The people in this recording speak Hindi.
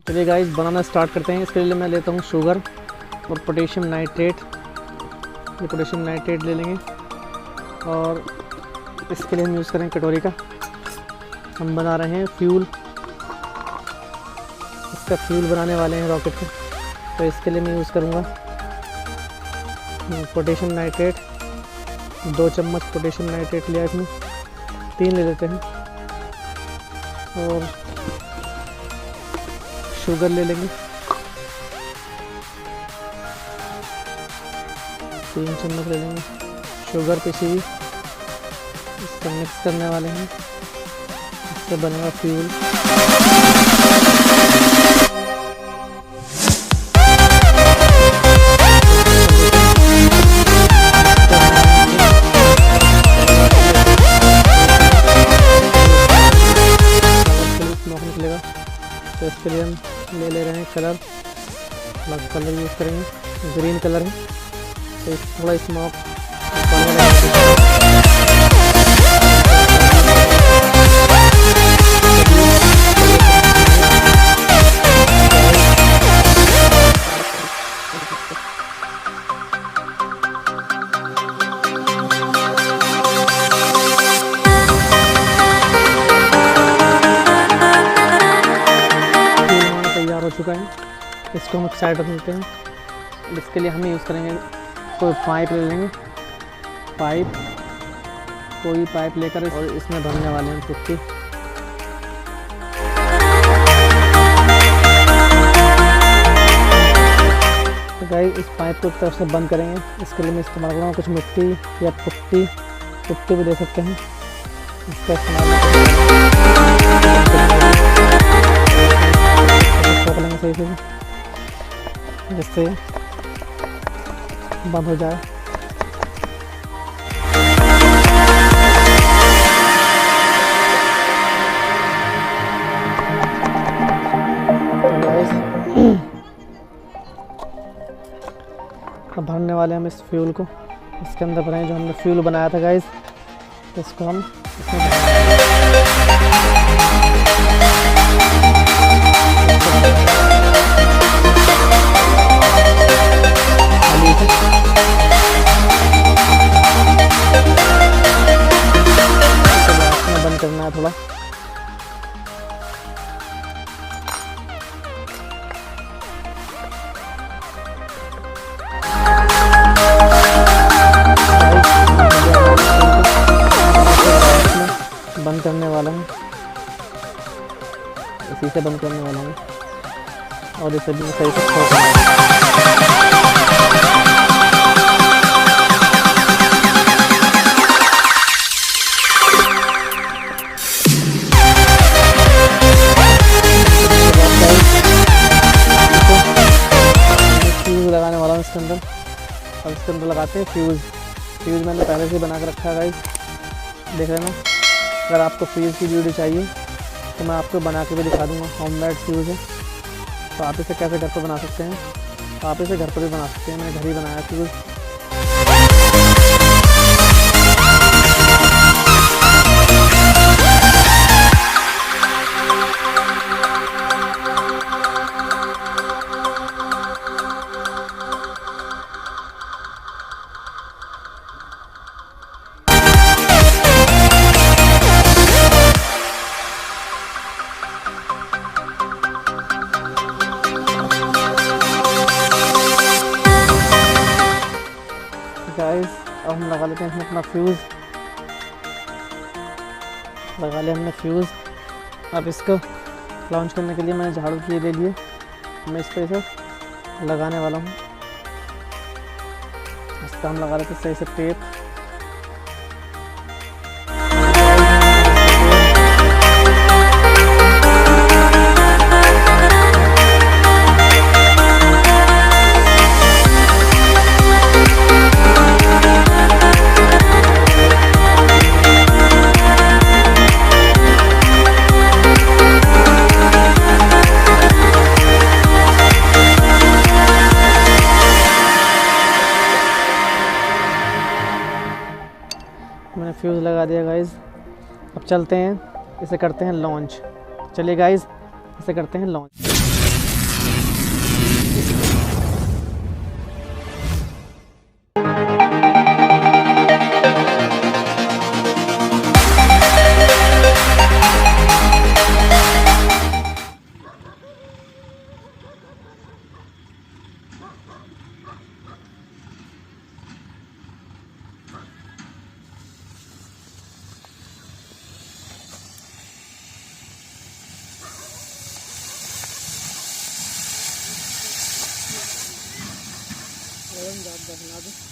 चलिए गाइस बनाना स्टार्ट करते हैं। इसके लिए मैं लेता हूँ शुगर और पोटेशियम नाइट्रेट। ये पोटेशियम नाइट्रेट ले लेंगे और इसके लिए हम यूज़ करेंगे कटोरी का। हम बना रहे हैं फ्यूल, इसका फ्यूल बनाने वाले हैं रॉकेट का। तो इसके लिए मैं यूज़ करूँगा पोटेशियम नाइट्रेट। 2 चम्मच पोटेशियम नाइट्रेट लिया, इसमें 3 ले लेते हैं। और शुगर ले लेंगे 3 चम्मच ले लेंगे शुगर पिसी हुई। इसको मिक्स करने वाले हैं, इससे बनेगा फ्यूल। निकलेगा तो इसके लिए हम ले रहे हैं कलर। कलर यूज़ करेंगे, ग्रीन कलर है तो थोड़ा स्मोक तैयार हो चुका है। इसको हम साइड रख देते हैं। इसके लिए हम यूज़ करेंगे, कोई पाइप ले लेंगे, कोई पाइप लेकर और इसमें भरने वाले हैं पुट्टी। तो गाइस इस पाइप को एक तरफ से बंद करेंगे। इसके लिए मैं इस्तेमाल करूँगा कुछ मिट्टी या पुट्टी भी दे सकते हैं। इसका इस्तेमाल करेंगे सही से, जिससे बंद हो जाए। अब भरने वाले हम इस फ्यूल को, इसके अंदर भरें जो हमने फ्यूल बनाया था गाइस। इसको हम बंद करना है थोड़ा। बंद करने वाला हूँ, इसी से बंद करने वाला हूँ और इसे भी सही से ठोकना है। फ्यूज़ लगाने वाला हूँ इसके अंदर। और इसके अंदर लगाते हैं फ्यूज़ मैंने पहले से बना कर रखा है गाइस, देख रहे हैं। अगर आपको फ्यूज़ की वीडियो चाहिए तो मैं आपको बना के भी दिखा दूँगा। होममेड फ्यूज़ है, तो आप इसे कैसे घर पर बना सकते हैं। आप इसे घर पर भी बना सकते हैं, मैंने घर ही बनाया फ्यूज़। गाइस अब हम लगा लेते हैं इसमें अपना फ्यूज़। लगा लिया हमने फ्यूज़। अब इसको लॉन्च करने के लिए मैंने झाड़ू के ले लिए। मैं इस पर इसे लगाने वाला हूँ। इसका हम लगा लेते हैं सही से टेप। मैंने फ्यूज़ लगा दिया गाइज़। अब चलते हैं, इसे करते हैं लॉन्च। चलिए गाइज़ इसे करते हैं लॉन्च। बना दो।